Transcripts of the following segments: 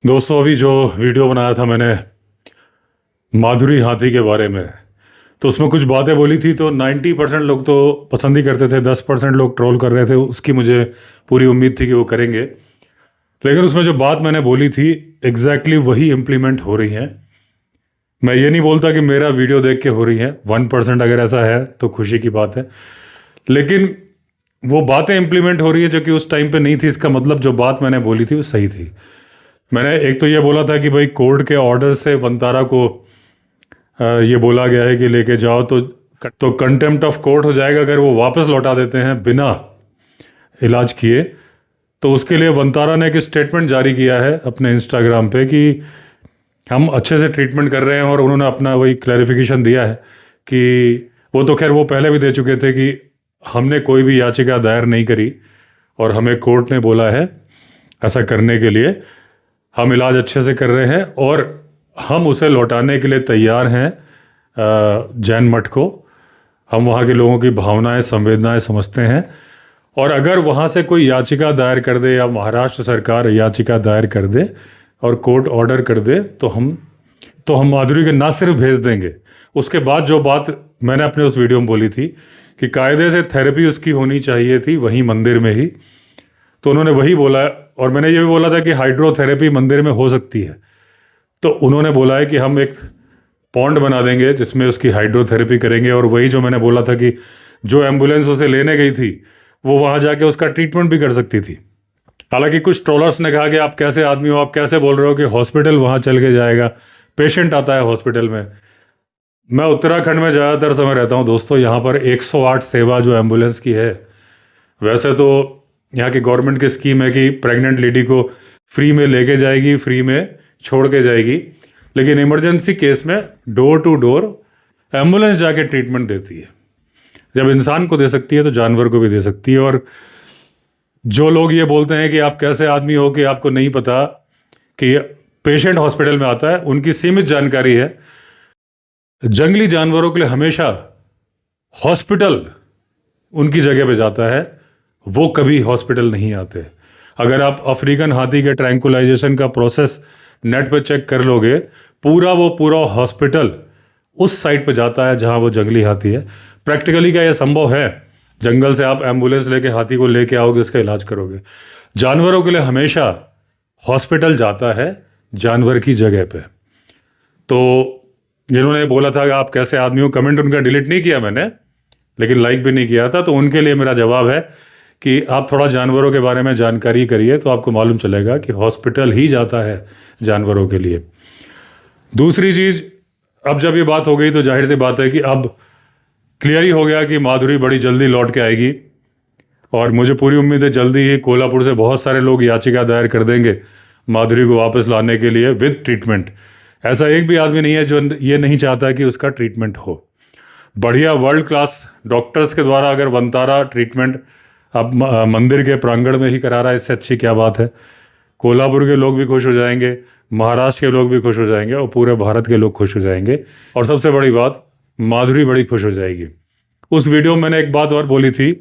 दोस्तों, अभी जो वीडियो बनाया था मैंने माधुरी हाथी के बारे में, तो उसमें कुछ बातें बोली थी। तो 90% लोग तो पसंद ही करते थे, 10% लोग ट्रोल कर रहे थे। उसकी मुझे पूरी उम्मीद थी कि वो करेंगे, लेकिन उसमें जो बात मैंने बोली थी एग्जैक्टली वही इम्प्लीमेंट हो रही हैं। मैं ये नहीं बोलता कि मेरा वीडियो देख के हो रही है, 1% अगर ऐसा है तो खुशी की बात है, लेकिन वो बातें इम्प्लीमेंट हो रही है जो कि उस टाइम पे नहीं थी। इसका मतलब जो बात मैंने बोली थी वो सही थी। मैंने एक तो ये बोला था कि भाई कोर्ट के ऑर्डर से वंतारा को ये बोला गया है कि लेके जाओ, तो कंटेम्प्ट ऑफ कोर्ट हो जाएगा अगर वो वापस लौटा देते हैं बिना इलाज किए। तो उसके लिए वंतारा ने एक स्टेटमेंट जारी किया है अपने इंस्टाग्राम पे कि हम अच्छे से ट्रीटमेंट कर रहे हैं, और उन्होंने अपना वही क्लैरिफिकेशन दिया है कि वो तो खैर वो पहले भी दे चुके थे कि हमने कोई भी याचिका दायर नहीं करी और हमें कोर्ट ने बोला है ऐसा करने के लिए। हम इलाज अच्छे से कर रहे हैं और हम उसे लौटाने के लिए तैयार हैं जैन मठ को। हम वहाँ के लोगों की भावनाएं संवेदनाएं समझते हैं, और अगर वहाँ से कोई याचिका दायर कर दे या महाराष्ट्र सरकार याचिका दायर कर दे और कोर्ट ऑर्डर कर दे तो हम माधुरी के ना सिर्फ भेज देंगे, उसके बाद जो बात मैंने अपने उस वीडियो में बोली थी कि कायदे से थेरेपी उसकी होनी चाहिए थी वहीं मंदिर में ही, तो उन्होंने वही बोला है। और मैंने ये भी बोला था कि हाइड्रोथेरेपी मंदिर में हो सकती है, तो उन्होंने बोला है कि हम एक पॉन्ड बना देंगे जिसमें उसकी हाइड्रोथेरेपी करेंगे। और वही जो मैंने बोला था कि जो एम्बुलेंस उसे लेने गई थी वो वहाँ जाके उसका ट्रीटमेंट भी कर सकती थी। हालांकि कुछ ट्रोलर्स ने कहा कि आप कैसे आदमी हो, आप कैसे बोल रहे हो कि हॉस्पिटल वहाँ चल के जाएगा, पेशेंट आता है हॉस्पिटल में। मैं उत्तराखंड में ज़्यादातर समय रहता हूँ दोस्तों। यहाँ पर 108 सेवा जो एम्बुलेंस की है, वैसे तो यहाँ की गवर्नमेंट की स्कीम है कि प्रेग्नेंट लेडी को फ्री में लेके जाएगी, फ्री में छोड़ के जाएगी, लेकिन इमरजेंसी केस में डोर टू डोर एम्बुलेंस जाके ट्रीटमेंट देती है। जब इंसान को दे सकती है तो जानवर को भी दे सकती है। और जो लोग ये बोलते हैं कि आप कैसे आदमी हो कि आपको नहीं पता कि पेशेंट हॉस्पिटल में आता है, उनकी सीमित जानकारी है। जंगली जानवरों के लिए हमेशा हॉस्पिटल उनकी जगह पे जाता है, वो कभी हॉस्पिटल नहीं आते। अगर आप अफ्रीकन हाथी के ट्रैंकुलाइजेशन का प्रोसेस नेट पे चेक कर लोगे, पूरा हॉस्पिटल उस साइड पे जाता है जहां वो जंगली हाथी है। प्रैक्टिकली क्या यह संभव है? जंगल से आप एम्बुलेंस लेके हाथी को लेके आओगे, उसका इलाज करोगे। जानवरों के लिए हमेशा हॉस्पिटल जाता है जानवर की जगह पे। तो जिन्होंने बोला था कि आप कैसे आदमी हो, कमेंट उनका डिलीट नहीं किया मैंने, लेकिन लाइक भी नहीं किया था। तो उनके लिए मेरा जवाब है कि आप थोड़ा जानवरों के बारे में जानकारी करिए, तो आपको मालूम चलेगा कि हॉस्पिटल ही जाता है जानवरों के लिए। दूसरी चीज़, अब जब ये बात हो गई तो जाहिर सी बात है कि अब क्लियर ही हो गया कि माधुरी बड़ी जल्दी लौट के आएगी, और मुझे पूरी उम्मीद है जल्दी ही कोल्हापुर से बहुत सारे लोग याचिका दायर कर देंगे माधुरी को वापस लाने के लिए विद ट्रीटमेंट। ऐसा एक भी आदमी नहीं है जो ये नहीं चाहता कि उसका ट्रीटमेंट हो। बढ़िया वर्ल्ड क्लास डॉक्टर्स के द्वारा अगर वंतारा ट्रीटमेंट अब मंदिर के प्रांगण में ही करा रहा है, इससे अच्छी क्या बात है। कोल्हापुर के लोग भी खुश हो जाएंगे, महाराष्ट्र के लोग भी खुश हो जाएंगे, और पूरे भारत के लोग खुश हो जाएंगे, और सबसे बड़ी बात माधुरी बड़ी खुश हो जाएगी। उस वीडियो में मैंने एक बात और बोली थी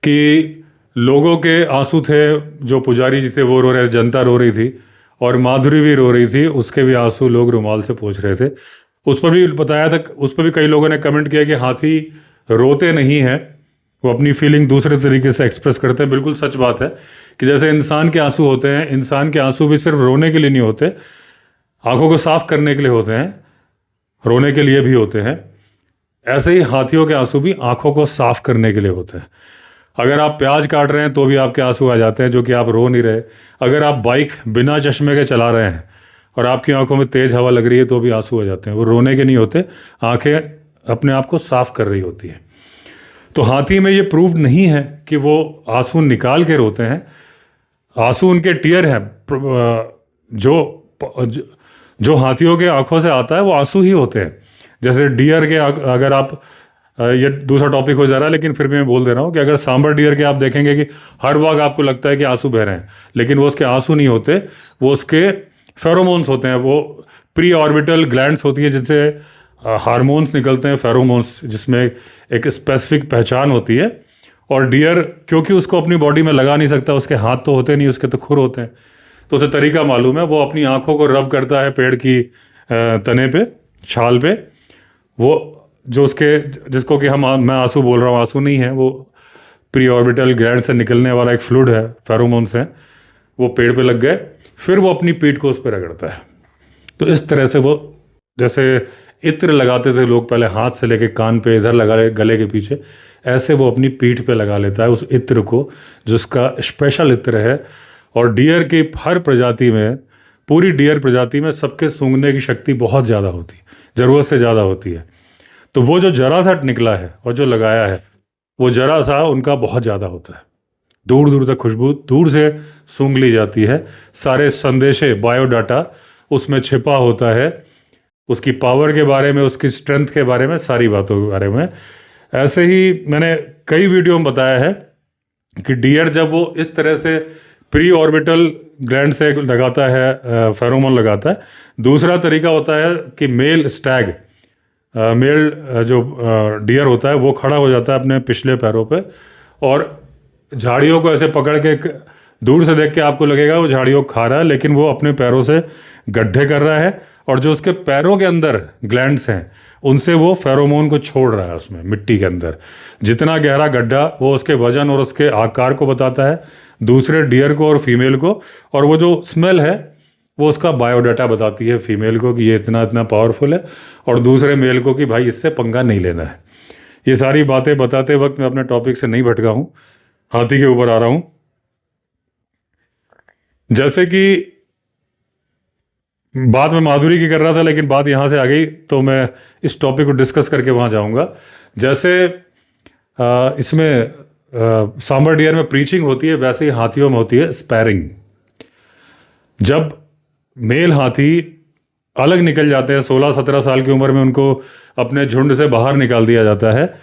कि लोगों के आंसू थे, जो पुजारी जी थे वो रो रहे थे, जनता रो रही थी, और माधुरी भी रो रही थी, उसके भी आंसू लोग रुमाल से पोंछ रहे थे। उस पर भी बताया था, उस पर भी कई लोगों ने कमेंट किया कि हाथी रोते नहीं हैं, वो अपनी फीलिंग दूसरे तरीके से एक्सप्रेस करते हैं। बिल्कुल सच बात है कि जैसे इंसान के आंसू होते हैं, इंसान के आंसू भी सिर्फ रोने के लिए नहीं होते, आंखों को साफ करने के लिए होते हैं, रोने के लिए भी होते हैं। ऐसे ही हाथियों के आंसू भी आंखों को साफ करने के लिए होते हैं। अगर आप प्याज काट रहे हैं तो भी आपके आंसू आ जाते हैं, जो कि आप रो नहीं रहे। अगर आप बाइक बिना चश्मे के चला रहे हैं और आपकी आंखों में तेज हवा लग रही है तो भी आंसू आ जाते हैं। वो रोने के नहीं होते, आंखें अपने आप को साफ कर रही होती हैं। तो हाथी में ये प्रूव नहीं है कि वो आंसू निकाल के रोते हैं। आंसू उनके टीयर हैं, जो हाथियों के आंखों से आता है वो आंसू ही होते हैं। जैसे डियर के, अगर आप ये दूसरा टॉपिक हो जा रहा है लेकिन फिर भी मैं बोल दे रहा हूँ कि अगर सांबर डियर के आप देखेंगे कि हर वक्त आपको लगता है कि आंसू बह रहे हैं, लेकिन वो उसके आंसू नहीं होते, वो उसके फेरोमोन्स होते हैं। वो प्री ऑर्बिटल ग्लैंड्स होती हैं जिनसे हार्मोन्स निकलते हैं, फेरोमोन्स, जिसमें एक स्पेसिफिक पहचान होती है। और डियर क्योंकि उसको अपनी बॉडी में लगा नहीं सकता, उसके हाथ तो होते नहीं, उसके तो खुर होते हैं, तो उसे तरीका मालूम है। वो अपनी आँखों को रब करता है पेड़ की तने पे, छाल पे। वो जो उसके, जिसको कि मैं आंसू बोल रहा हूँ, आंसू नहीं है वो, प्री ऑर्बिटल ग्लैंड से निकलने वाला एक फ्लूइड है, फेरोमोन्स हैं, वो पेड़ पे लग गए। फिर वो अपनी पीठ को उस पर रगड़ता है। तो इस तरह से वो, जैसे इत्र लगाते थे लोग पहले हाथ से लेके कान पे इधर लगा गले के पीछे, ऐसे वो अपनी पीठ पे लगा लेता है उस इत्र को, जिसका स्पेशल इत्र है। और डियर की हर प्रजाति में, पूरी डियर प्रजाति में सबके सूंघने की शक्ति बहुत ज़्यादा होती है, ज़रूरत से ज़्यादा होती है। तो वो जो जरा सा निकला है और जो लगाया है, वो जरा सा उनका बहुत ज़्यादा होता है। दूर दूर तक खुशबू दूर से सूंघ ली जाती है। सारे संदेशे, बायोडाटा उसमें छिपा होता है, उसकी पावर के बारे में, उसकी स्ट्रेंथ के बारे में, सारी बातों के बारे में। ऐसे ही मैंने कई वीडियो में बताया है कि डियर जब वो इस तरह से प्री ऑर्बिटल ग्लैंड से लगाता है, फेरोमोन लगाता है। दूसरा तरीका होता है कि मेल स्टैग, मेल जो डियर होता है, वो खड़ा हो जाता है अपने पिछले पैरों पे और झाड़ियों को ऐसे पकड़ के, दूर से देख के आपको लगेगा वो झाड़ियों को खा रहा है, लेकिन वो अपने पैरों से गड्ढे कर रहा है। और जो उसके पैरों के अंदर ग्लैंड्स हैं, उनसे वो फेरोमोन को छोड़ रहा है उसमें, मिट्टी के अंदर। जितना गहरा गड्ढा, वो उसके वजन और उसके आकार को बताता है दूसरे डियर को और फीमेल को। और वो जो स्मेल है, वो उसका बायोडाटा बताती है फीमेल को कि ये इतना इतना पावरफुल है, और दूसरे मेल को कि भाई इससे पंगा नहीं लेना है। ये सारी बातें बताते वक्त मैं अपने टॉपिक से नहीं भटका हूँ, हाथी के ऊपर आ रहा हूँ। जैसे कि बात मैं माधुरी की कर रहा था, लेकिन बात यहाँ से आ गई, तो मैं इस टॉपिक को डिस्कस करके वहाँ जाऊँगा। जैसे इसमें सांबर डियर में प्रीचिंग होती है, वैसे ही हाथियों में होती है स्पैरिंग। जब मेल हाथी अलग निकल जाते हैं, 16-17 साल की उम्र में उनको अपने झुंड से बाहर निकाल दिया जाता है,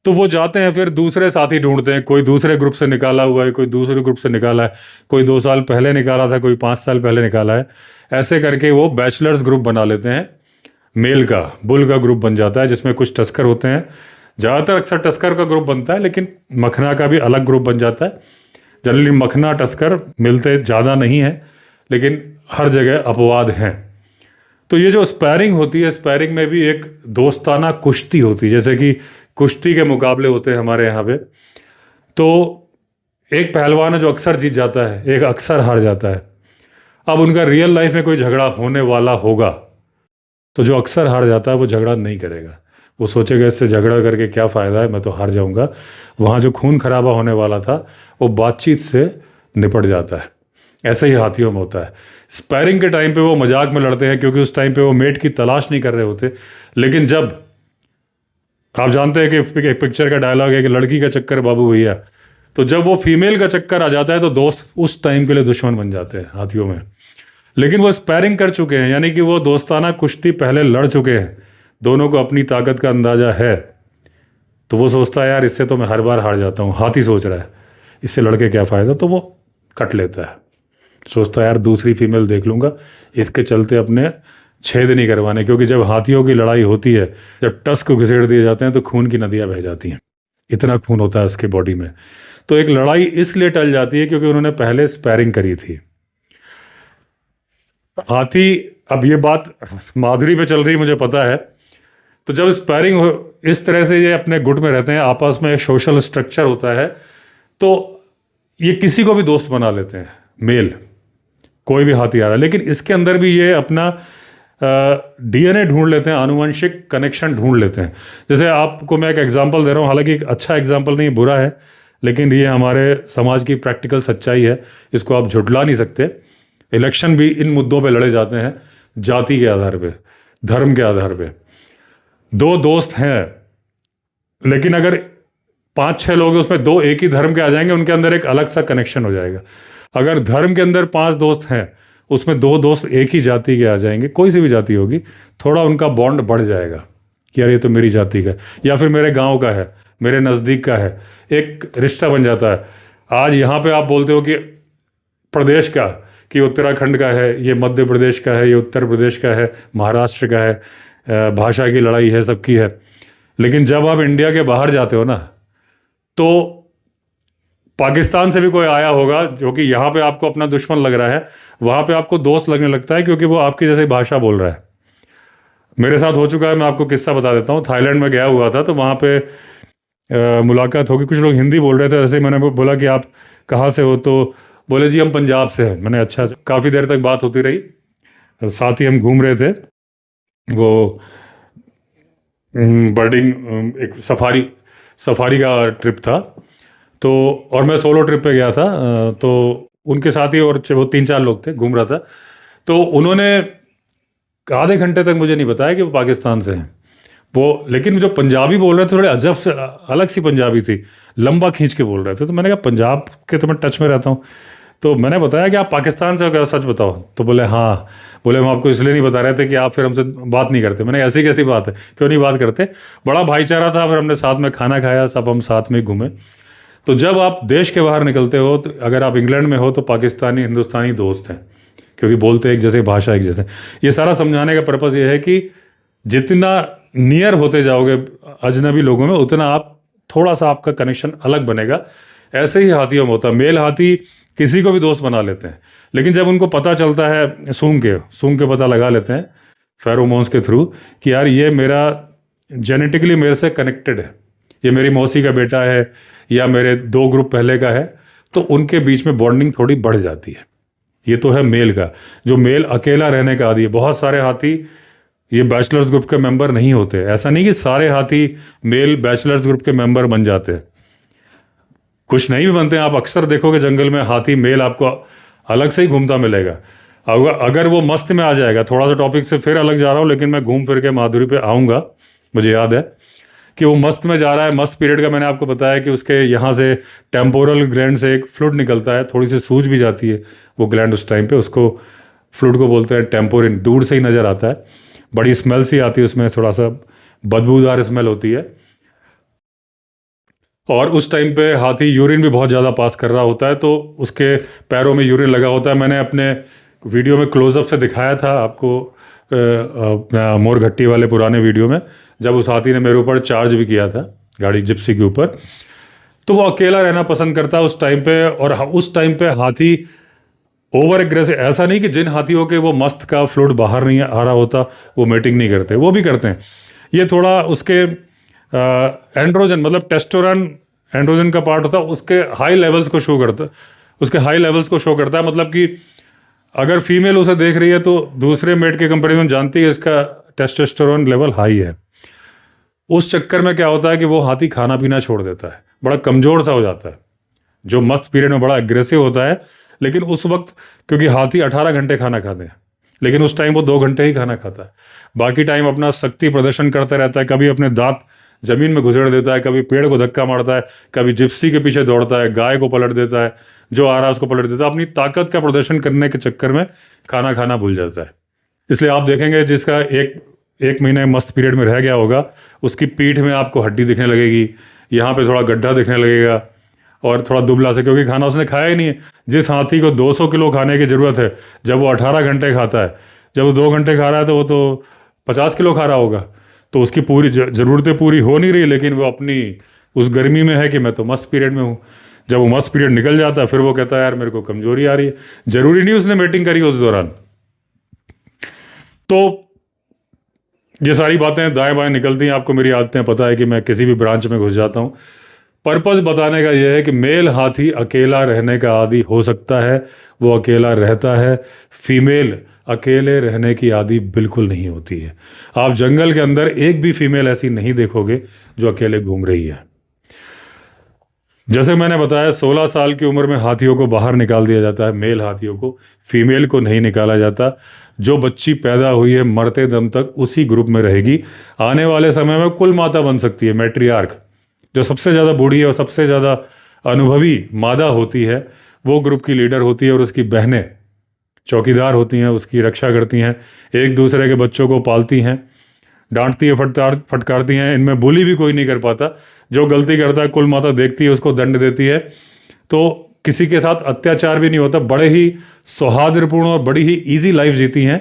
तो वो जाते हैं फिर दूसरे साथी ढूंढते हैं। कोई दूसरे ग्रुप से निकाला हुआ है, कोई दूसरे ग्रुप से निकाला है, कोई 2 साल पहले निकाला था, कोई 5 साल पहले निकाला है। ऐसे करके वो बैचलर्स ग्रुप बना लेते हैं। मेल का, बुल का ग्रुप बन जाता है, जिसमें कुछ टस्कर होते हैं। ज़्यादातर अक्सर टस्कर का ग्रुप बनता है, लेकिन मखना का भी अलग ग्रुप बन जाता है। जनरली मखना टस्कर मिलते ज़्यादा नहीं है, लेकिन हर जगह अपवाद हैं। तो ये जो स्पैरिंग होती है, स्पैरिंग में भी एक दोस्ताना कुश्ती होती है। जैसे कि कुश्ती के मुकाबले होते हैं हमारे यहाँ पे, तो एक पहलवान है जो अक्सर जीत जाता है, एक अक्सर हार जाता है। अब उनका रियल लाइफ में कोई झगड़ा होने वाला होगा, तो जो अक्सर हार जाता है वो झगड़ा नहीं करेगा। वो सोचेगा इससे झगड़ा करके क्या फ़ायदा है, मैं तो हार जाऊंगा। वहाँ जो खून खराबा होने वाला था, वो बातचीत से निपट जाता है। ऐसे ही हाथियों में होता है। स्पैरिंग के टाइम पे वो मजाक में लड़ते हैं, क्योंकि उस टाइम पे वो मेट की तलाश नहीं कर रहे होते। लेकिन जब आप जानते हैं कि एक पिक्चर का डायलॉग है कि लड़की का चक्कर बाबू भैया, तो जब वो फीमेल का चक्कर आ जाता है, तो दोस्त उस टाइम के लिए दुश्मन बन जाते हैं हाथियों में। लेकिन वो स्पैरिंग कर चुके हैं, यानी कि वो दोस्ताना कुश्ती पहले लड़ चुके हैं, दोनों को अपनी ताकत का अंदाजा है। तो वो सोचता है यार इससे तो मैं हर बार हार जाता हूँ। हाथी सोच रहा है इससे लड़के क्या फ़ायदा, तो वो कट लेता है। सोचता है यार दूसरी फीमेल देख लूँगा, इसके चलते अपने छेद नहीं करवाने। क्योंकि जब हाथियों की लड़ाई होती है, जब टस्क को घिसेड़ दिए जाते हैं, तो खून की नदियाँ बह जाती हैं। इतना खून होता है उसके बॉडी में। तो एक लड़ाई इसलिए टल जाती है क्योंकि उन्होंने पहले स्पैरिंग करी थी। हाथी, अब ये बात माधुरी पे चल रही मुझे पता है, तो जब स्पैरिंग हो इस तरह से, ये अपने गुट में रहते हैं, आपस में एक सोशल स्ट्रक्चर होता है, तो ये किसी को भी दोस्त बना लेते हैं। मेल कोई भी हाथी आ रहा है, लेकिन इसके अंदर भी ये अपना डीएनए ढूंढ लेते हैं, आनुवंशिक कनेक्शन ढूंढ लेते हैं। जैसे आपको मैं एक एग्जांपल दे रहा हूँ, हालांकि एक अच्छा एग्जांपल नहीं, बुरा है, लेकिन ये हमारे समाज की प्रैक्टिकल सच्चाई है, इसको आप झुटला नहीं सकते। इलेक्शन भी इन मुद्दों पे लड़े जाते हैं, जाति के आधार पे, धर्म के आधार पे। 2 दोस्त हैं, लेकिन अगर 5-6 लोग हैं, उसमें 2 एक ही धर्म के आ जाएंगे, उनके अंदर एक अलग सा कनेक्शन हो जाएगा। अगर धर्म के अंदर 5 दोस्त हैं, उसमें 2 दोस्त एक ही जाति के आ जाएंगे, कोई सी भी जाति होगी, थोड़ा उनका बॉन्ड बढ़ जाएगा कि यार ये तो मेरी जाति का है, या फिर मेरे गांव का है, मेरे नज़दीक का है, एक रिश्ता बन जाता है। आज यहाँ पे आप बोलते हो कि प्रदेश का, कि उत्तराखंड का है, ये मध्य प्रदेश का है, ये उत्तर प्रदेश का है, महाराष्ट्र का है, भाषा की लड़ाई है, सबकी है। लेकिन जब आप इंडिया के बाहर जाते हो ना, तो पाकिस्तान से भी कोई आया होगा जो कि यहाँ पे आपको अपना दुश्मन लग रहा है, वहाँ पे आपको दोस्त लगने लगता है, क्योंकि वो आपकी जैसे भाषा बोल रहा है। मेरे साथ हो चुका है, मैं आपको किस्सा बता देता हूँ। थाईलैंड में गया हुआ था, तो वहाँ पे मुलाकात होगी, कुछ लोग हिंदी बोल रहे थे। जैसे मैंने बोला कि आप कहाँ से हो, तो बोले जी हम पंजाब से हैं। मैंने अच्छा। काफ़ी देर तक बात होती रही, साथ ही हम घूम रहे थे। वो बर्डिंग एक सफारी का ट्रिप था। तो और मैं सोलो ट्रिप पे गया था, तो उनके साथ ही और वो 3-4 लोग थे, घूम रहा था। तो उन्होंने आधे घंटे तक मुझे नहीं बताया कि वो पाकिस्तान से हैं वो, लेकिन जो पंजाबी बोल रहे थे थोड़े अजब से, अलग सी पंजाबी थी, लंबा खींच के बोल रहे थे। तो मैंने कहा पंजाब के तो मैं टच में रहता हूँ, तो मैंने बताया कि आप पाकिस्तान से हो क्या, सच बताओ। तो बोले हाँ। बोले हम आपको इसलिए नहीं बता रहे थे कि आप फिर हमसे बात नहीं करते। मैंने ऐसी कैसी बात है, क्यों नहीं बात करते। बड़ा भाईचारा था, फिर हमने साथ में खाना खाया, सब हम साथ में घूमे। तो जब आप देश के बाहर निकलते हो, तो अगर आप इंग्लैंड में हो तो पाकिस्तानी हिंदुस्तानी दोस्त हैं, क्योंकि बोलते एक जैसे, भाषा एक जैसे। ये सारा समझाने का पर्पज़ ये है कि जितना नियर होते जाओगे अजनबी लोगों में, उतना आप थोड़ा सा आपका कनेक्शन अलग बनेगा। ऐसे ही हाथियों में होता है। मेल हाथी किसी को भी दोस्त बना लेते हैं, लेकिन जब उनको पता चलता है, सूंघ के पता लगा लेते हैं फेरोमोन्स के थ्रू कि यार ये मेरा जेनेटिकली मेरे से कनेक्टेड है, ये मेरी मौसी का बेटा है या मेरे 2 ग्रुप पहले का है, तो उनके बीच में बॉन्डिंग थोड़ी बढ़ जाती है। ये तो है मेल का। जो मेल अकेला रहने का आदी है, बहुत सारे हाथी ये बैचलर्स ग्रुप के मेंबर नहीं होते। ऐसा नहीं कि सारे हाथी मेल बैचलर्स ग्रुप के मेंबर बन जाते हैं, कुछ नहीं भी बनते हैं। आप अक्सर देखोगे जंगल में हाथी मेल आपको अलग से ही घूमता मिलेगा। अगर वो मस्त में आ जाएगा, थोड़ा सा टॉपिक से फिर अलग जा रहा हूँ, लेकिन मैं घूम फिर के माधुरी पे आऊँगा। मुझे याद है कि वो मस्त में जा रहा है। मस्त पीरियड का मैंने आपको बताया कि उसके यहाँ से टेम्पोरल ग्लैंड से एक फ्लूइड निकलता है, थोड़ी सी सूज भी जाती है वो ग्लैंड उस टाइम पे। उसको फ्लूइड को बोलते हैं टेम्पोरिन। दूर से ही नज़र आता है, बड़ी स्मेल सी आती है उसमें, थोड़ा सा बदबूदार स्मेल होती है। और उस टाइम पे हाथी यूरिन भी बहुत ज़्यादा पास कर रहा होता है, तो उसके पैरों में यूरिन लगा होता है। मैंने अपने वीडियो में क्लोजअप से दिखाया था आपको, मोरघट्टी वाले पुराने वीडियो में, जब उस हाथी ने मेरे ऊपर चार्ज भी किया था गाड़ी जिप्सी के ऊपर। तो वो अकेला रहना पसंद करता है उस टाइम पे। और उस टाइम पे हाथी ओवर एग्रेसिव, ऐसा नहीं कि जिन हाथियों के वो मस्त का फ्लूइड बाहर नहीं आ रहा होता वो मेटिंग नहीं करते, वो भी करते हैं। ये थोड़ा उसके एंड्रोजन, मतलब टेस्टोरन एंड्रोजन का पार्ट होता है, उसके हाई लेवल्स को शो करता है, उसके हाई लेवल्स को शो करता है। मतलब कि अगर फीमेल उसे देख रही है तो दूसरे मेट के कंपैरिजन जानती है इसका टेस्टोस्टेरोन लेवल हाई है। उस चक्कर में क्या होता है कि वो हाथी खाना पीना छोड़ देता है, बड़ा कमज़ोर सा हो जाता है। जो मस्त पीरियड में बड़ा एग्रेसिव होता है, लेकिन उस वक्त, क्योंकि हाथी 18 घंटे खाना खाते हैं, लेकिन उस टाइम वो 2 घंटे ही खाना खाता है। बाकी टाइम अपना शक्ति प्रदर्शन करता रहता है। कभी अपने दांत ज़मीन में घुसेड़ देता है, कभी पेड़ को धक्का मारता है, कभी जिप्सी के पीछे दौड़ता है, गाय को पलट देता है, जो आ रहा है उसको पलट देता है। अपनी ताकत का प्रदर्शन करने के चक्कर में खाना खाना भूल जाता है। इसलिए आप देखेंगे जिसका एक महीने मस्त पीरियड में रह गया होगा, उसकी पीठ में आपको हड्डी दिखने लगेगी, यहाँ पे थोड़ा गड्ढा दिखने लगेगा, और थोड़ा दुबला से, क्योंकि खाना उसने खाया ही नहीं है। जिस हाथी को 200 किलो खाने की ज़रूरत है, जब वो 18 घंटे खाता है, जब वो 2 घंटे खा रहा है तो वो तो 50 किलो खा रहा होगा। तो उसकी पूरी ज़रूरतें पूरी हो नहीं रही, लेकिन वो अपनी उस गर्मी में है कि मैं तो मस्त पीरियड में हूँ। जब वो मस्त पीरियड निकल जाता है, फिर वो कहता है यार मेरे को कमजोरी आ रही है। ज़रूरी नहीं उसने मीटिंग करी उस दौरान। तो ये सारी बातें दाएं बाएं निकलती हैं। आपको मेरी आदतें पता है कि मैं किसी भी ब्रांच में घुस जाता हूँ। पर्पज़ बताने का यह है कि मेल हाथी अकेला रहने का आदी हो सकता है, वो अकेला रहता है। फीमेल अकेले रहने की आदी बिल्कुल नहीं होती है। आप जंगल के अंदर एक भी फीमेल ऐसी नहीं देखोगे जो अकेले घूम रही है। जैसे मैंने बताया, 16 साल की उम्र में हाथियों को बाहर निकाल दिया जाता है, मेल हाथियों को, फीमेल को नहीं निकाला जाता। जो बच्ची पैदा हुई है मरते दम तक उसी ग्रुप में रहेगी। आने वाले समय में कुल माता बन सकती है, मैट्रियार्क, जो सबसे ज़्यादा बूढ़ी है और सबसे ज़्यादा अनुभवी मादा होती है, वो ग्रुप की लीडर होती है, और उसकी बहनें चौकीदार होती हैं, उसकी रक्षा करती हैं, एक दूसरे के बच्चों को पालती हैं, डांटती है, फटकारती हैं। इनमें बुली भी कोई नहीं कर पाता। जो गलती करता है कुल माता देखती है, उसको दंड देती है। तो किसी के साथ अत्याचार भी नहीं होता। बड़े ही सौहार्दपूर्ण और बड़ी ही ईजी लाइफ जीती हैं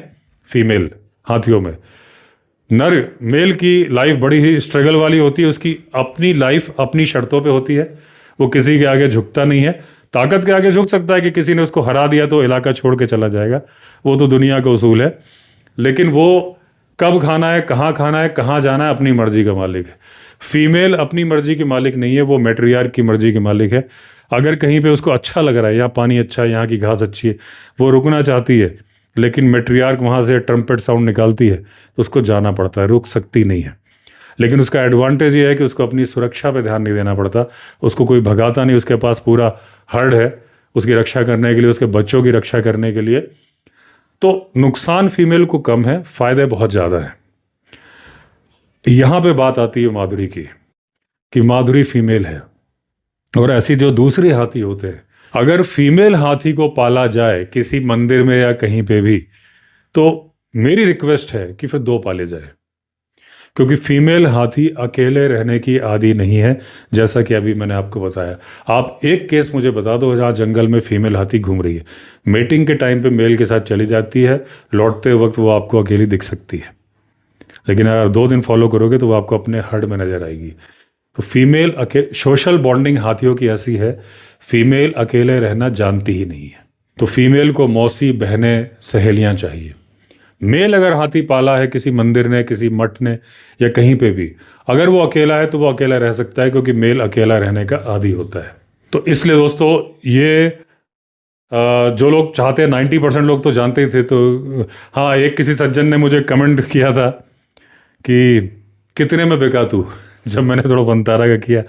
फीमेल हाथियों में। नर मेल की लाइफ बड़ी ही स्ट्रगल वाली होती है, उसकी अपनी लाइफ अपनी शर्तों पे होती है। वो किसी के आगे झुकता नहीं है। ताकत के आगे झुक सकता है कि किसी ने उसको हरा दिया तो इलाका छोड़ के चला जाएगा, वो तो दुनिया का उसूल है। लेकिन वो कब खाना है, कहाँ जाना है, अपनी मर्जी का मालिक है। फीमेल अपनी मर्जी की मालिक नहीं है, वो मैट्रियार्क की मर्जी की मालिक है। अगर कहीं पे उसको अच्छा लग रहा है, यहाँ पानी अच्छा है, यहाँ की घास अच्छी है, वो रुकना चाहती है, लेकिन मैट्रियार्क वहाँ से ट्रम्पेट साउंड निकालती है तो उसको जाना पड़ता है, रुक सकती नहीं है। लेकिन उसका एडवांटेज ये है कि उसको अपनी सुरक्षा पे ध्यान नहीं देना पड़ता, उसको कोई भगाता नहीं, उसके पास पूरा हर्ड है उसकी रक्षा करने के लिए, उसके बच्चों की रक्षा करने के लिए। तो नुकसान फीमेल को कम है, फायदे बहुत ज़्यादा हैं। यहाँ पे बात आती है माधुरी की, कि माधुरी फीमेल है और ऐसी जो दूसरे हाथी होते हैं, अगर फीमेल हाथी को पाला जाए किसी मंदिर में या कहीं पे भी, तो मेरी रिक्वेस्ट है कि फिर 2 पाले जाए, क्योंकि फीमेल हाथी अकेले रहने की आदी नहीं है। जैसा कि अभी मैंने आपको बताया, आप एक केस मुझे बता दो जहाँ जंगल में फीमेल हाथी घूम रही है, मेटिंग के टाइम पे मेल के साथ चली जाती है, लौटते वक्त वो आपको अकेली दिख सकती है, लेकिन अगर 2 दिन फॉलो करोगे तो वो आपको अपने हर्ड में नजर आएगी। तो फीमेल सोशल बॉन्डिंग हाथियों की ऐसी है, फीमेल अकेले रहना जानती ही नहीं है। तो फीमेल को मौसी, बहनें, सहेलियां चाहिए। मेल अगर हाथी पाला है किसी मंदिर ने, किसी मठ ने या कहीं पे भी, अगर वो अकेला है तो वो अकेला रह सकता है, क्योंकि मेल अकेला रहने का आदी होता है। तो इसलिए दोस्तों, ये जो लोग चाहते हैं, 90% लोग तो जानते ही थे। तो हाँ, एक किसी सज्जन ने मुझे कमेंट किया था कि कितने में बिका तू, जब मैंने थोड़ा फंतारा का किया।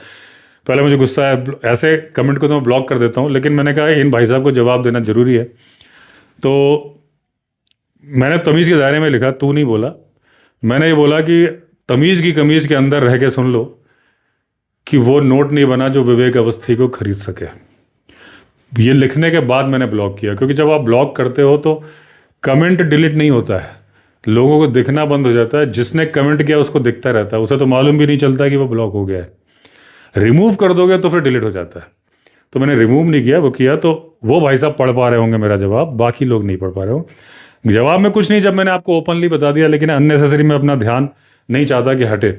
पहले मुझे गुस्सा आया, ऐसे कमेंट को तो मैं ब्लॉक कर देता हूँ, लेकिन मैंने कहा इन भाई साहब को जवाब देना ज़रूरी है। तो मैंने तमीज़ के दायरे में लिखा, तू नहीं बोला, मैंने ये बोला कि तमीज़ की कमीज़ के अंदर रह के सुन लो कि वो नोट नहीं बना जो विवेक अवस्थी को खरीद सके। ये लिखने के बाद मैंने ब्लॉक किया, क्योंकि जब आप ब्लॉक करते हो तो कमेंट डिलीट नहीं होता है, लोगों को दिखना बंद हो जाता है। जिसने कमेंट किया उसको दिखता रहता है, उसे तो मालूम भी नहीं चलता कि वो ब्लॉक हो गया है। रिमूव कर दोगे तो फिर डिलीट हो जाता है। तो मैंने रिमूव नहीं किया, वो किया, तो वो भाई साहब पढ़ पा रहे होंगे मेरा जवाब, बाकी लोग नहीं पढ़ पा रहे हो। जवाब में कुछ नहीं, जब मैंने आपको ओपनली बता दिया, लेकिन अननेसेसरी में अपना ध्यान नहीं चाहता कि हटे।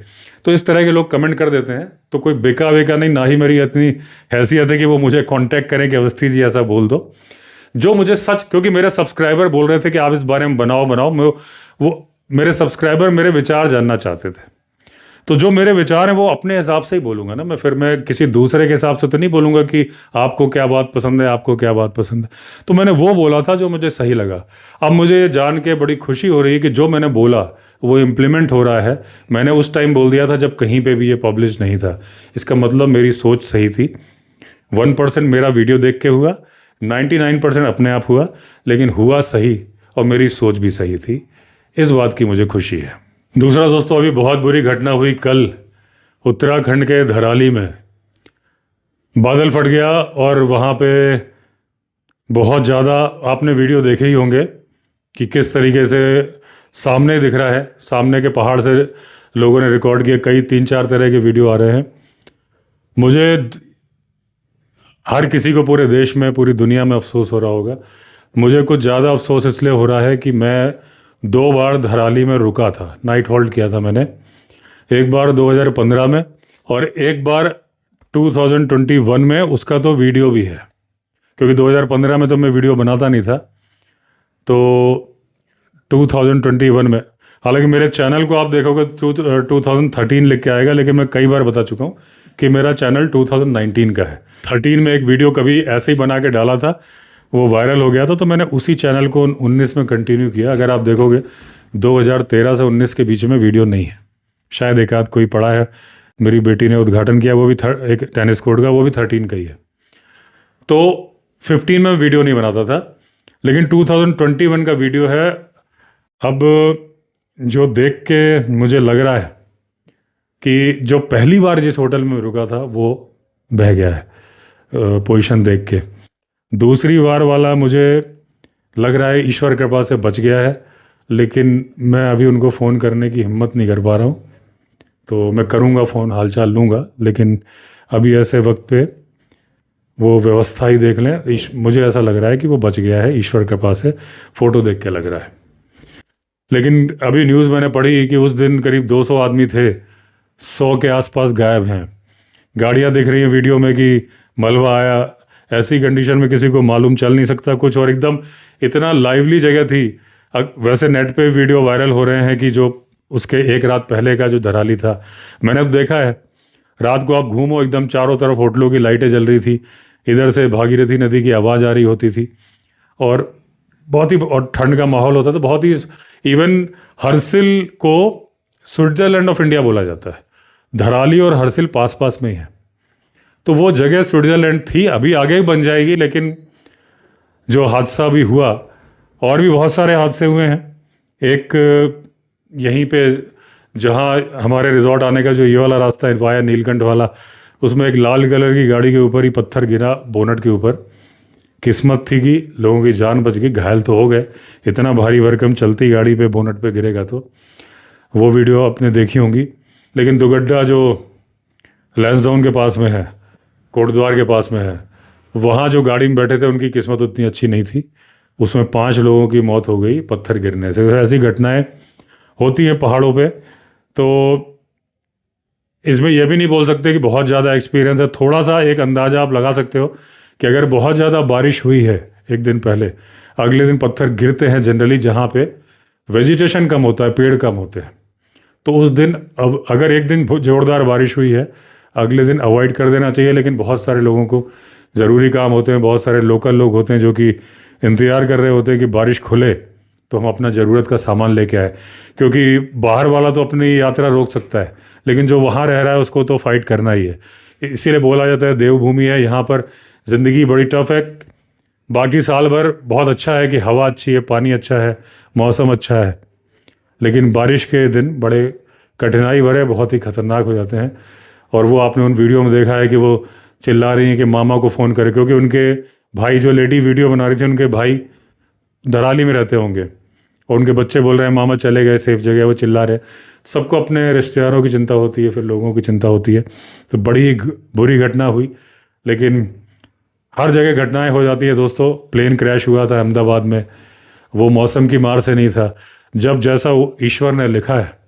तो इस तरह के लोग कमेंट कर देते हैं, तो कोई बेका वेका नहीं, ना ही मेरी इतनी हैसियत है कि वो मुझे कांटेक्ट करें कि अवस्थी जी ऐसा बोल दो। जो मुझे सच, क्योंकि मेरे सब्सक्राइबर बोल रहे थे कि आप इस बारे में बनाओ, वो मेरे सब्सक्राइबर मेरे विचार जानना चाहते थे। तो जो मेरे विचार हैं वो अपने हिसाब से ही बोलूँगा ना मैं किसी दूसरे के हिसाब से तो नहीं बोलूँगा कि आपको क्या बात पसंद है, आपको क्या बात पसंद है। तो मैंने वो बोला था जो मुझे सही लगा। अब मुझे ये जान के बड़ी खुशी हो रही है कि जो मैंने बोला वो इम्प्लीमेंट हो रहा है। मैंने उस टाइम बोल दिया था जब कहीं पे भी ये पब्लिश नहीं था, इसका मतलब मेरी सोच सही थी। 1% मेरा वीडियो देख के हुआ, 99% अपने आप हुआ, लेकिन हुआ सही और मेरी सोच भी सही थी। इस बात की मुझे खुशी है। दूसरा दोस्तों, अभी बहुत बुरी घटना हुई कल उत्तराखंड के धराली में। बादल फट गया और वहाँ पे बहुत ज़्यादा, आपने वीडियो देखे ही होंगे कि किस तरीके से सामने दिख रहा है, सामने के पहाड़ से लोगों ने रिकॉर्ड किए। कई 3-4 तरह के वीडियो आ रहे हैं। मुझे, हर किसी को पूरे देश में, पूरी दुनिया में अफसोस हो रहा होगा, मुझे कुछ ज़्यादा अफसोस इसलिए हो रहा है कि मैं 2 बार धराली में रुका था, नाइट होल्ड किया था मैंने। एक बार 2015 में और एक बार 2021 में, उसका तो वीडियो भी है, क्योंकि 2015 में तो मैं वीडियो बनाता नहीं था। तो 2021 में, हालांकि मेरे चैनल को आप देखोगे 2013 लिख के आएगा, लेकिन मैं कई बार बता चुका हूँ कि मेरा चैनल 2019 का है। 13 में एक वीडियो कभी ऐसे ही बना के डाला था, वो वायरल हो गया था, तो मैंने उसी चैनल को 19 में कंटिन्यू किया। अगर आप देखोगे 2013 से 19 के बीच में वीडियो नहीं है, शायद एक आध कोई पड़ा है। मेरी बेटी ने उद्घाटन किया, वो भी एक टेनिस कोर्ट का, वो भी 13 का ही है। तो 15 में वीडियो नहीं बनाता था, लेकिन 2021 का वीडियो है। अब जो देख के मुझे लग रहा है कि जो पहली बार जिस होटल में रुका था वो बह गया है पोजीशन देख के। दूसरी बार वाला मुझे लग रहा है ईश्वर कृपा से बच गया है, लेकिन मैं अभी उनको फ़ोन करने की हिम्मत नहीं कर पा रहा हूँ। तो मैं करूँगा फ़ोन, हालचाल लूँगा, लेकिन अभी ऐसे वक्त पे वो व्यवस्था ही देख लें। मुझे ऐसा लग रहा है कि वो बच गया है ईश्वर कृपा से, फ़ोटो देख के लग रहा है। लेकिन अभी न्यूज़ मैंने पढ़ी कि उस दिन करीब 200 आदमी थे, 100 के आसपास गायब हैं। गाड़ियाँ दिख रही हैं वीडियो में कि मलबा आया, ऐसी कंडीशन में किसी को मालूम चल नहीं सकता कुछ, और एकदम इतना लाइवली जगह थी। वैसे नेट पे वीडियो वायरल हो रहे हैं कि जो उसके एक रात पहले का जो धराली था, मैंने अब देखा है। रात को आप घूमो, एकदम चारों तरफ होटलों की लाइटें जल रही थी, इधर से भागीरथी नदी की आवाज़ आ रही होती थी, और बहुत ही, और ठंड का माहौल होता था बहुत ही। इवन हरसिल को स्विट्ज़रलैंड ऑफ इंडिया बोला जाता है। धराली और हरसिल पास पास में ही है, तो वो जगह स्विट्ज़रलैंड थी। अभी आगे बन जाएगी, लेकिन जो हादसा भी हुआ, और भी बहुत सारे हादसे हुए हैं। एक यहीं पे जहाँ हमारे रिजॉर्ट आने का जो ये वाला रास्ता है वाया नीलकंठ वाला, उसमें एक लाल कलर की गाड़ी के ऊपर ही पत्थर गिरा बोनट के ऊपर। किस्मत थी कि लोगों की जान बच गई, घायल तो हो गए। इतना भारी भरकम चलती गाड़ी पे बोनट पे गिरेगा तो वो वीडियो आपने देखी होंगी। लेकिन दुगड्डा जो लैंसडाउन के पास में है, कोटद्वार के पास में है, वहाँ जो गाड़ी में बैठे थे उनकी किस्मत उतनी अच्छी नहीं थी। उसमें 5 लोगों की मौत हो गई पत्थर गिरने से। ऐसी घटनाएं होती हैं पहाड़ों पे। तो इसमें यह भी नहीं बोल सकते कि बहुत ज़्यादा एक्सपीरियंस है। थोड़ा सा एक अंदाज़ा आप लगा सकते हो कि अगर बहुत ज़्यादा बारिश हुई है एक दिन पहले, अगले दिन पत्थर गिरते हैं जनरली जहाँ पे वेजिटेशन कम होता है, पेड़ कम होते हैं। तो उस दिन अब अगर एक दिन जोरदार बारिश हुई है, अगले दिन अवॉइड कर देना चाहिए। लेकिन बहुत सारे लोगों को ज़रूरी काम होते हैं, बहुत सारे लोकल लोग होते हैं जो कि इंतज़ार कर रहे होते हैं कि बारिश खुले तो हम अपना ज़रूरत का सामान लेके आए। क्योंकि बाहर वाला तो अपनी यात्रा रोक सकता है, लेकिन जो वहाँ रह रहा है उसको तो फाइट करना ही है। इसीलिए बोला जाता है देवभूमि है, यहाँ पर ज़िंदगी बड़ी टफ है। बाकी साल भर बहुत अच्छा है कि हवा अच्छी है, पानी अच्छा है, मौसम अच्छा है, लेकिन बारिश के दिन बड़े कठिनाई भरे, बहुत ही ख़तरनाक हो जाते हैं। और वो आपने उन वीडियो में देखा है कि वो चिल्ला रही हैं कि मामा को फ़ोन करे, क्योंकि उनके भाई, जो लेडी वीडियो बना रही थी, उनके भाई धराली में रहते होंगे और उनके बच्चे बोल रहे हैं मामा चले गए सेफ जगह, वो चिल्ला रहे। सबको अपने रिश्तेदारों की चिंता होती है, फिर लोगों की चिंता होती है। तो बड़ी ही बुरी घटना हुई, लेकिन हर जगह घटनाएं हो जाती है दोस्तों। प्लेन क्रैश हुआ था अहमदाबाद में, वो मौसम की मार से नहीं था। जब जैसा वो ईश्वर ने लिखा है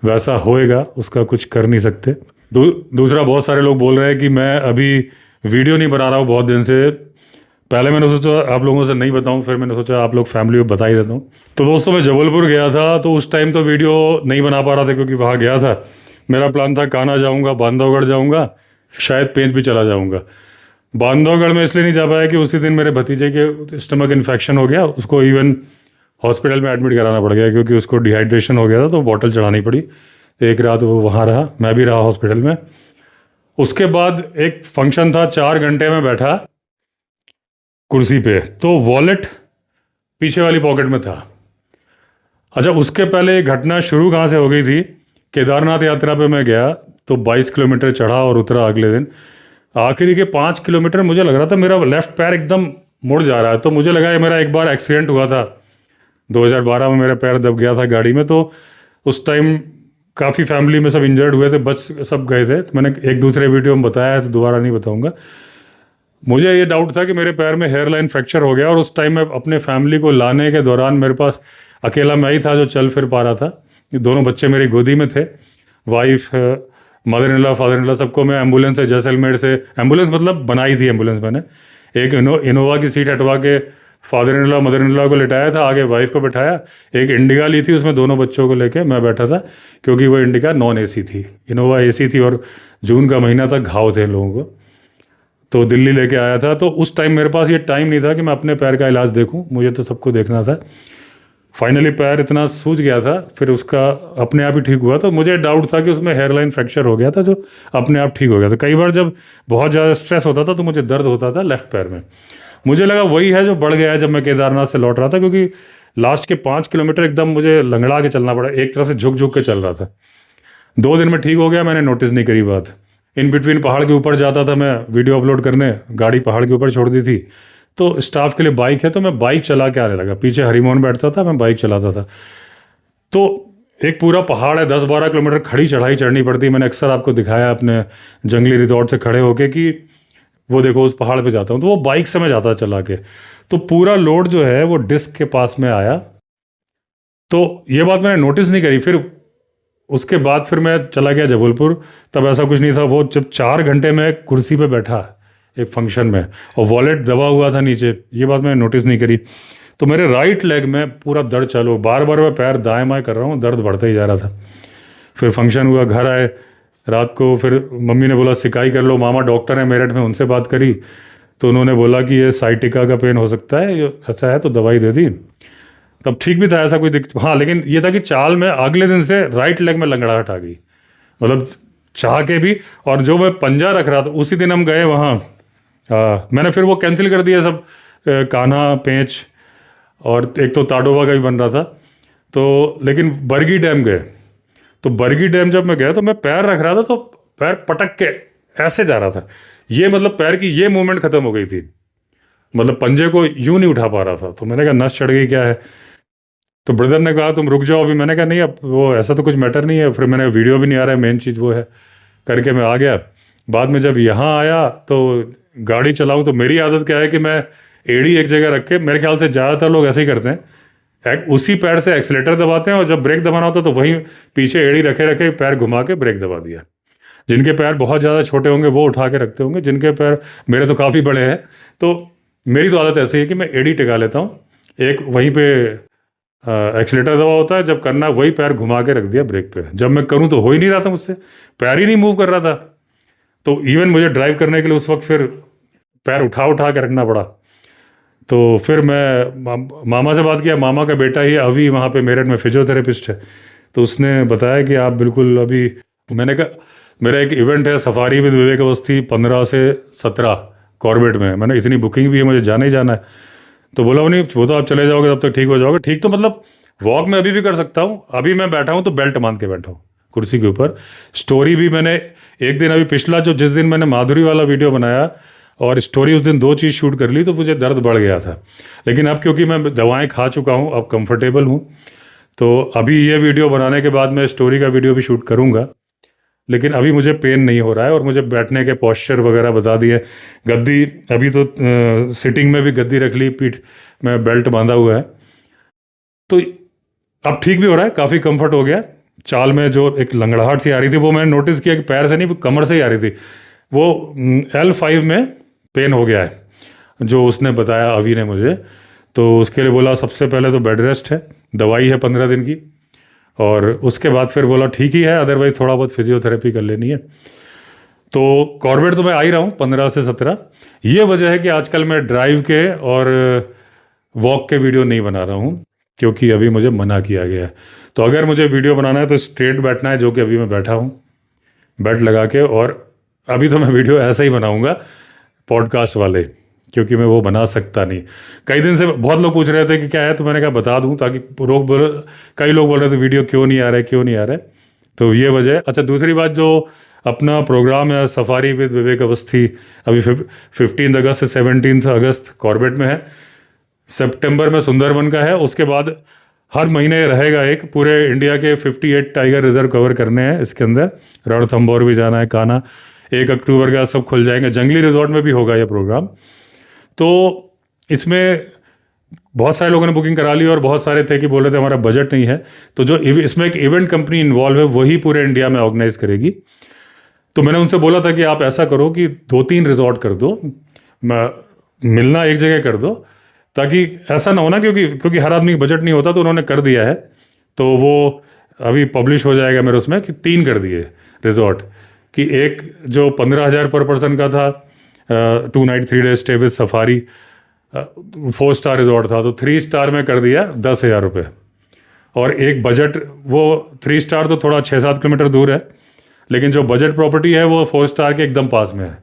वैसा होएगा, उसका कुछ कर नहीं सकते। दूसरा, बहुत सारे लोग बोल रहे हैं कि मैं अभी वीडियो नहीं बना रहा हूँ बहुत दिन से। पहले मैंने सोचा आप लोगों से नहीं बताऊं, फिर मैंने सोचा आप लोग फैमिली में बता ही देता हूँ। तो दोस्तों, मैं जबलपुर गया था, तो उस टाइम तो वीडियो नहीं बना पा रहा था क्योंकि वहाँ गया था। मेरा प्लान था कान्हा जाऊँगा, बांधवगढ़ जाऊँगा, शायद पेंच भी चला जाऊँगा। बांधवगढ़ में इसलिए नहीं जा पाया कि उसी दिन मेरे भतीजे के स्टमक इन्फेक्शन हो गया, उसको इवन हॉस्पिटल में एडमिट कराना पड़ गया क्योंकि उसको डिहाइड्रेशन हो गया था, तो बॉटल चढ़ानी पड़ी। एक रात वो वहाँ रहा, मैं भी रहा हॉस्पिटल में। उसके बाद एक फंक्शन था, 4 घंटे में बैठा कुर्सी पे, तो वॉलेट पीछे वाली पॉकेट में था। अच्छा, उसके पहले घटना शुरू कहाँ से हो गई थी? केदारनाथ यात्रा पे मैं गया तो 22 किलोमीटर चढ़ा और उतरा अगले दिन। आखिरी के 5 किलोमीटर मुझे लग रहा था मेरा लेफ्ट पैर एकदम मुड़ जा रहा है, तो मुझे लगा ये मेरा एक बार एक्सीडेंट हुआ था 2012 में, मेरा पैर दब गया था गाड़ी में। तो उस टाइम काफ़ी फैमिली में सब इंजर्ड हुए थे, बच सब गए थे। तो मैंने एक दूसरे वीडियो में बताया है, तो दोबारा नहीं बताऊंगा। मुझे ये डाउट था कि मेरे पैर में हेयर लाइन फ्रैक्चर हो गया, और उस टाइम मैं अपने फैमिली को लाने के दौरान मेरे पास अकेला मैं ही था जो चल फिर पा रहा था। दोनों बच्चे मेरी गोदी में थे, wife, mother in law, father in law, सबको मैं एम्बुलेंस से, जैसलमेर से, एम्बुलेंस मतलब बनाई थी एम्बुलेंस मैंने, एक इनोवा की सीट हटवा के father in law, mother in law को लिटाया था, आगे वाइफ को बैठाया। एक इंडिका ली थी, उसमें दोनों बच्चों को लेके मैं बैठा था, क्योंकि वो इंडिका नॉन एसी थी, इनोवा एसी थी, और जून का महीना था, घाव थे लोगों को। तो दिल्ली लेके आया था। तो उस टाइम मेरे पास ये टाइम नहीं था कि मैं अपने पैर का इलाज देखूं, मुझे तो सबको देखना था। फाइनली पैर इतना सूज गया था, फिर उसका अपने आप ही ठीक हुआ। तो मुझे डाउट था कि उसमें हेयर लाइन फ्रैक्चर हो गया था, जो अपने आप ठीक हो गया था। कई बार जब बहुत ज़्यादा स्ट्रेस होता था तो मुझे दर्द होता था लेफ्ट पैर में। मुझे लगा वही है जो बढ़ गया है जब मैं केदारनाथ से लौट रहा था, क्योंकि लास्ट के 5 किलोमीटर एकदम मुझे लंगड़ा के चलना पड़ा, एक तरफ से झुक झुक के चल रहा था। 2 दिन में ठीक हो गया, मैंने नोटिस नहीं करी बात। इन बिटवीन पहाड़ के ऊपर जाता था मैं वीडियो अपलोड करने, गाड़ी पहाड़ के ऊपर छोड़ दी थी। तो स्टाफ के लिए बाइक है, तो मैं बाइक चला के आने लगा, पीछे हरिमोहन बैठता था, मैं बाइक चलाता था। तो एक पूरा पहाड़ है, 10-12 किलोमीटर खड़ी चढ़ाई चढ़नी पड़ती है। मैंने अक्सर आपको दिखाया अपने जंगली रिजॉर्ट से खड़े होके कि वो देखो उस पहाड़ पे जाता हूँ, तो वो बाइक से मैं जाता चला के। तो पूरा लोड जो है वो डिस्क के पास में आया। तो ये बात मैंने नोटिस नहीं करी। फिर उसके बाद फिर मैं चला गया जबलपुर। तब ऐसा कुछ नहीं था। वो जब 4 घंटे में कुर्सी पे बैठा एक फंक्शन में और वॉलेट दबा हुआ था नीचे, ये बात मैंने नोटिस नहीं करी। तो मेरे राइट लेग में पूरा दर्द चालू, बार बार मैं पैर दाएं बाएं कर रहा हूँ, दर्द बढ़ता ही जा रहा था। फिर फंक्शन हुआ, घर आए रात को, फिर मम्मी ने बोला सिकाई कर लो, मामा डॉक्टर हैं मेरठ में, उनसे बात करी तो उन्होंने बोला कि ये साइटिका का पेन हो सकता है, ये ऐसा है, तो दवाई दे दी। तब ठीक भी था, ऐसा कोई दिक्कत। हाँ, लेकिन ये था कि चाल में अगले दिन से राइट लेग में लंगड़ाहट आ गई, मतलब चाह के भी। और जो मैं पंजा रख रहा था उसी दिन हम गए वहाँ, मैंने फिर वो कैंसिल कर दिया सब, कान्हा पेंच, और एक तो ताडोबा का भी बन रहा था। तो लेकिन बरगी डैम गए। तो बरगी डैम जब मैं गया तो मैं पैर रख रहा था तो पैर पटक के ऐसे जा रहा था, ये मतलब पैर की ये मूवमेंट खत्म हो गई थी, मतलब पंजे को यूं नहीं उठा पा रहा था। तो मैंने कहा नस चढ़ गई क्या है। तो ब्रदर ने कहा तुम रुक जाओ अभी। मैंने कहा नहीं, अब वो ऐसा तो कुछ मैटर नहीं है। फिर मैंने वीडियो भी नहीं आ रहा है, मेन चीज़ वो है करके मैं आ गया। बाद में जब यहाँ आया तो गाड़ी चलाऊँ तो मेरी आदत क्या है कि मैं एड़ी एक जगह रख के, मेरे ख्याल से ज़्यादातर लोग ऐसे ही करते हैं, उसी पैर से एक्सीलेटर दबाते हैं और जब ब्रेक दबाना होता है तो वहीं पीछे एड़ी रखे रखे पैर घुमा के ब्रेक दबा दिया। जिनके पैर बहुत ज़्यादा छोटे होंगे वो उठा के रखते होंगे, जिनके पैर, मेरे तो काफ़ी बड़े हैं, तो मेरी तो आदत ऐसी है कि मैं एड़ी टिका लेता हूँ, एक वहीं पे एक्सीलेटर दबा होता है, जब करना वही पैर घुमा के रख दिया ब्रेक पे। जब मैं करूँ तो हो ही नहीं रहा था मुझसे, पैर ही नहीं मूव कर रहा था। तो इवन मुझे ड्राइव करने के लिए उस वक्त फिर पैर उठा उठा के रखना पड़ा। तो फिर मैं मामा से बात किया, मामा का बेटा ही अभी वहाँ पे मेरठ में फिजियोथेरेपिस्ट है, तो उसने बताया कि आप बिल्कुल अभी, मैंने कहा मेरा एक इवेंट है सफारी विद विवेक अवस्थी 15 से 17 कॉर्बेट में, मैंने इतनी बुकिंग भी है, मुझे जाना ही जाना है। तो बोला नहीं, वो तो आप चले जाओगे तब तक ठीक हो जाओगे। ठीक, तो मतलब वॉक मैं अभी भी कर सकता हूँ। अभी मैं बैठा हूँ तो बेल्ट बांध के बैठा हूँ कुर्सी के ऊपर। स्टोरी भी मैंने एक दिन अभी पिछला जो जिस दिन मैंने माधुरी वाला वीडियो बनाया और स्टोरी, उस दिन 2 चीज़ शूट कर ली तो मुझे दर्द बढ़ गया था। लेकिन अब क्योंकि मैं दवाएं खा चुका हूँ, अब कंफर्टेबल हूँ, तो अभी ये वीडियो बनाने के बाद मैं स्टोरी का वीडियो भी शूट करूँगा। लेकिन अभी मुझे पेन नहीं हो रहा है और मुझे बैठने के पोस्चर वगैरह बता दिए। गद्दी अभी तो सिटिंग में भी गद्दी रख ली, पीठ में बेल्ट बांधा हुआ है, तो अब ठीक भी हो रहा है, काफ़ी कंफर्ट हो गया। चाल में जो एक लंगड़ाहट सी आ रही थी वो मैंने नोटिस किया कि पैर से नहीं, वो कमर से ही आ रही थी। वो L5 में पेन हो गया है, जो उसने बताया अभी ने मुझे। तो उसके लिए बोला सबसे पहले तो बेड रेस्ट है, दवाई है 15 दिन की, और उसके बाद फिर बोला ठीक ही है, अदरवाइज थोड़ा बहुत फिजियोथेरेपी कर लेनी है। तो कॉर्बेट तो मैं आ ही रहा हूँ 15 से 17। ये वजह है कि आजकल मैं ड्राइव के और वॉक के वीडियो नहीं बना रहा हूँ, क्योंकि अभी मुझे मना किया गया है। तो अगर मुझे वीडियो बनाना है तो स्ट्रेट बैठना है, जो कि अभी मैं बैठा हूँ बेल्ट लगा के। और अभी तो मैं वीडियो ऐसा ही बनाऊँगा पॉडकास्ट वाले, क्योंकि मैं वो बना सकता नहीं। कई दिन से बहुत लोग पूछ रहे थे कि क्या है, तो मैंने कहा बता दूं, ताकि कई लोग बोल रहे थे वीडियो क्यों नहीं आ रहा है, क्यों नहीं आ रहा है, तो ये वजह। अच्छा, दूसरी बात, जो अपना प्रोग्राम है सफारी विद विवेक अवस्थी, अभी 15 अगस्त से 17 अगस्त कॉर्बेट में है, सितंबर में सुंदरबन का है, उसके बाद हर महीने रहेगा एक। पूरे इंडिया के 58 टाइगर रिजर्व कवर करने हैं इसके अंदर, रणथंभौर भी जाना है, कान्हा। 1 अक्टूबर का सब खुल जाएंगे, जंगली रिजॉर्ट में भी होगा ये प्रोग्राम। तो इसमें बहुत सारे लोगों ने बुकिंग करा ली और बहुत सारे थे कि बोल रहे थे हमारा बजट नहीं है। तो जो इसमें एक इवेंट कंपनी इन्वॉल्व है वही पूरे इंडिया में ऑर्गेनाइज करेगी। तो मैंने उनसे बोला था कि आप ऐसा करो कि 2-3 रिजॉर्ट कर दो, मिलना एक जगह कर दो, ताकि ऐसा ना हो ना, क्योंकि हर आदमी का बजट नहीं होता। तो उन्होंने कर दिया है, तो वो अभी पब्लिश हो जाएगा मेरे उसमें कि 3 कर दिए रिजॉर्ट, कि एक जो 15,000 पर पर्सन का था, 2 night 3 day stay with safari, 4 star resort था, तो 3 स्टार में कर दिया 10,000 रुपये। और एक बजट, वो 3 स्टार तो थोड़ा 6-7 किलोमीटर दूर है, लेकिन जो बजट प्रॉपर्टी है वो 4 स्टार के एकदम पास में है।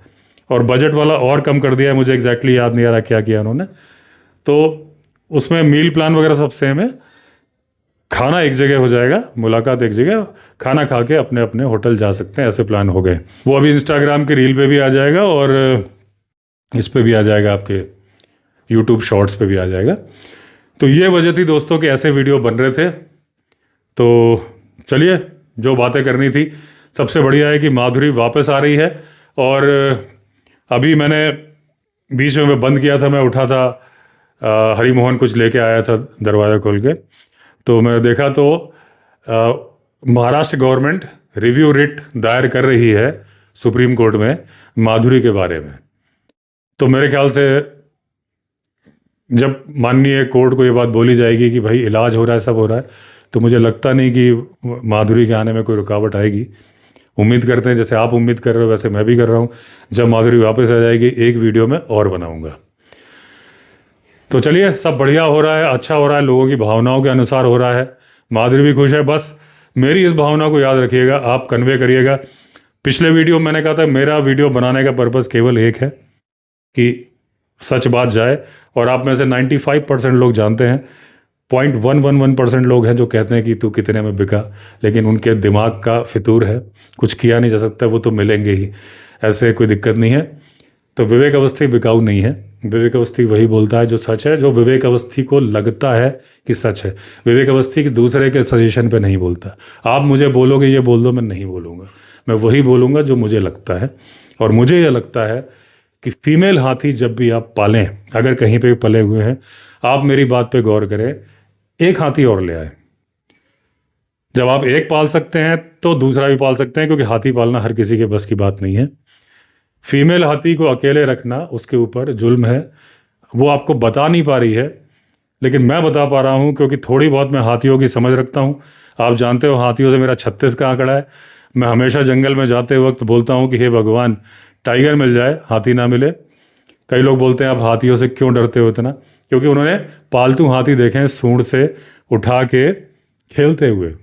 और बजट वाला और कम कर दिया है, मुझे एग्जैक्टली याद नहीं आ रहा क्या किया उन्होंने। तो उसमें मील प्लान वगैरह सब सेम है, खाना एक जगह हो जाएगा, मुलाकात एक जगह, खाना खा के अपने अपने होटल जा सकते हैं, ऐसे प्लान हो गए। वो अभी इंस्टाग्राम की रील पे भी आ जाएगा और इस पे भी आ जाएगा, आपके यूट्यूब शॉर्ट्स पे भी आ जाएगा। तो ये वजह थी दोस्तों कि ऐसे वीडियो बन रहे थे। तो चलिए, जो बातें करनी थी, सबसे बढ़िया है कि माधुरी वापस आ रही है। और अभी मैंने बीच में बंद किया था, मैं उठा था, हरी मोहन कुछ लेके आया था दरवाज़ा खोल के, तो मैं देखा तो महाराष्ट्र गवर्नमेंट रिव्यू रिट दायर कर रही है सुप्रीम कोर्ट में माधुरी के बारे में। तो मेरे ख्याल से जब माननीय कोर्ट को ये बात बोली जाएगी कि भाई इलाज हो रहा है, सब हो रहा है, तो मुझे लगता नहीं कि माधुरी के आने में कोई रुकावट आएगी। उम्मीद करते हैं, जैसे आप उम्मीद कर रहे हो वैसे मैं भी कर रहा हूँ, जब माधुरी वापस आ जाएगी एक वीडियो में और बनाऊँगा। तो चलिए, सब बढ़िया हो रहा है, अच्छा हो रहा है, लोगों की भावनाओं के अनुसार हो रहा है, माधुरी भी खुश है। बस मेरी इस भावना को याद रखिएगा, आप कन्वे करिएगा। पिछले वीडियो मैंने कहा था मेरा वीडियो बनाने का पर्पज़ केवल एक है कि सच बात जाए, और आप में से 95% लोग जानते हैं, 0.111% लोग हैं जो कहते हैं कि तू कितने में बिका, लेकिन उनके दिमाग का फितूर है, कुछ किया नहीं जा सकता, वो तो मिलेंगे ही, ऐसे कोई दिक्कत नहीं है। तो विवेक अवस्थी बिकाऊ नहीं है। विवेक अवस्थी वही बोलता है जो सच है, जो विवेक अवस्थी को लगता है कि सच है। विवेक अवस्थी की दूसरे के सजेशन पे नहीं बोलता। आप मुझे बोलोगे ये बोल दो, मैं नहीं बोलूँगा, मैं वही बोलूँगा जो मुझे लगता है। और मुझे यह लगता है कि फीमेल हाथी जब भी आप पालें, अगर कहीं पे पले हुए हैं, आप मेरी बात पे गौर करें, एक हाथी और ले आए। जब आप एक पाल सकते हैं तो दूसरा भी पाल सकते हैं, क्योंकि हाथी पालना हर किसी के बस की बात नहीं है। फीमेल हाथी को अकेले रखना उसके ऊपर जुल्म है। वो आपको बता नहीं पा रही है, लेकिन मैं बता पा रहा हूँ, क्योंकि थोड़ी बहुत मैं हाथियों की समझ रखता हूँ। आप जानते हो हाथियों से मेरा 36 का आंकड़ा है। मैं हमेशा जंगल में जाते वक्त बोलता हूँ कि हे भगवान, टाइगर मिल जाए, हाथी ना मिले। कई लोग बोलते हैं आप हाथियों से क्यों डरते हो इतना, क्योंकि उन्होंने पालतू हाथी देखे हैं सूंड से उठा के खेलते हुए,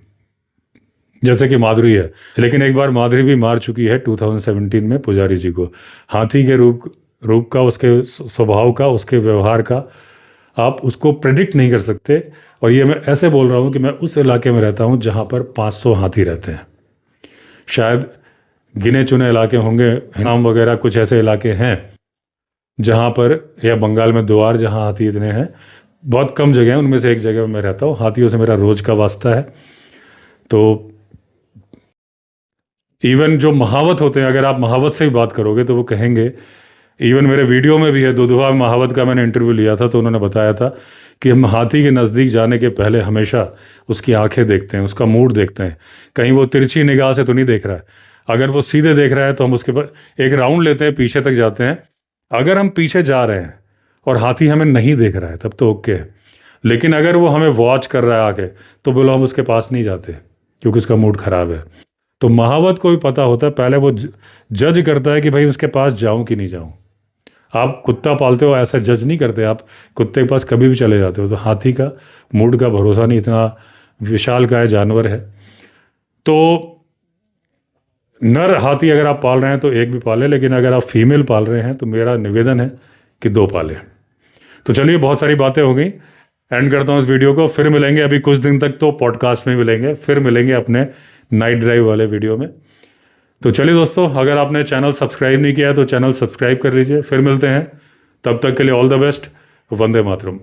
जैसे कि माधुरी है। लेकिन एक बार माधुरी भी मार चुकी है 2017 में पुजारी जी को। हाथी के रूप का, उसके स्वभाव का, उसके व्यवहार का आप उसको प्रेडिक्ट नहीं कर सकते। और ये मैं ऐसे बोल रहा हूँ कि मैं उस इलाके में रहता हूँ जहाँ पर 500 हाथी रहते हैं। शायद गिने चुने इलाके होंगे, नाम वगैरह कुछ ऐसे इलाके हैं जहाँ पर, या बंगाल में द्वार, जहाँ हाथी इतने हैं। बहुत कम जगह हैं, उनमें से एक जगह मैं रहता हूँ। हाथियों से मेरा रोज का वास्ता है। तो इवन जो महावत होते हैं, अगर आप महावत से ही बात करोगे तो वो कहेंगे, इवन मेरे वीडियो में भी है, दुधवा महावत का मैंने इंटरव्यू लिया था, तो उन्होंने बताया था कि हम हाथी के नज़दीक जाने के पहले हमेशा उसकी आंखें देखते हैं, उसका मूड देखते हैं, कहीं वो तिरछी निगाह से तो नहीं देख रहा है। अगर वो सीधे देख रहा है तो हम उसके पास एक राउंड लेते हैं, पीछे तक जाते हैं। अगर हम पीछे जा रहे हैं और हाथी हमें नहीं देख रहा है तब तो ओके है, लेकिन अगर वो हमें वॉच कर रहा है आके, तो बोलो हम उसके पास नहीं जाते, क्योंकि उसका मूड ख़राब है। तो महावत को भी पता होता है, पहले वो जज करता है कि भाई उसके पास जाऊं कि नहीं जाऊं। आप कुत्ता पालते हो, ऐसा जज नहीं करते, आप कुत्ते के पास कभी भी चले जाते हो। तो हाथी का मूड का भरोसा नहीं, इतना विशालकाय जानवर है। तो नर हाथी अगर आप पाल रहे हैं तो एक भी पाले, लेकिन अगर आप फीमेल पाल रहे हैं तो मेरा निवेदन है कि 2 पाले। तो चलिए, बहुत सारी बातें हो गई, एंड करता हूँ इस वीडियो को। फिर मिलेंगे, अभी कुछ दिन तक तो पॉडकास्ट में मिलेंगे, फिर मिलेंगे अपने नाइट ड्राइव वाले वीडियो में। तो चलिए दोस्तों, अगर आपने चैनल सब्सक्राइब नहीं किया है तो चैनल सब्सक्राइब कर लीजिए। फिर मिलते हैं, तब तक के लिए all the best. Vande Mataram.